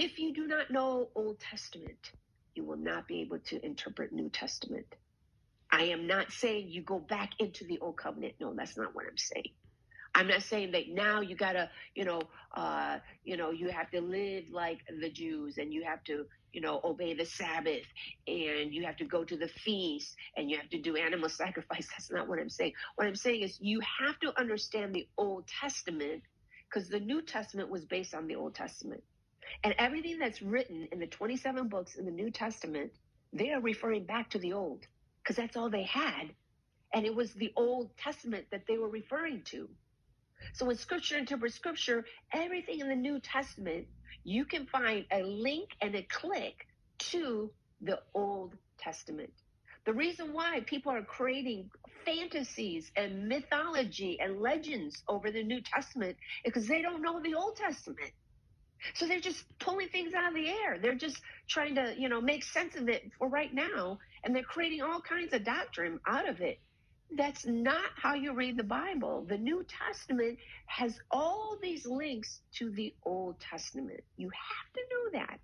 If you do not know Old Testament, you will not be able to interpret New Testament. I am not saying you go back into the Old Covenant. No, that's not what I'm saying. I'm not saying that now you gotta, you have to live like the Jews, and you have to, obey the Sabbath, and you have to go to the feast, and you have to do animal sacrifice. That's not what I'm saying. What I'm saying is you have to understand the Old Testament, because the New Testament was based on the Old Testament. And everything that's written in the 27 books in the New Testament, they are referring back to the Old, because that's all they had. And it was the Old Testament that they were referring to. So when Scripture interprets Scripture, everything in the New Testament, you can find a link and a click to the Old Testament. The reason why people are creating fantasies and mythology and legends over the New Testament is because they don't know the Old Testament. So they're just pulling things out of the air. They're just trying to, make sense of it for right now, and they're creating all kinds of doctrine out of it. That's not how you read the Bible. The New Testament has all these links to the Old Testament. You have to know that.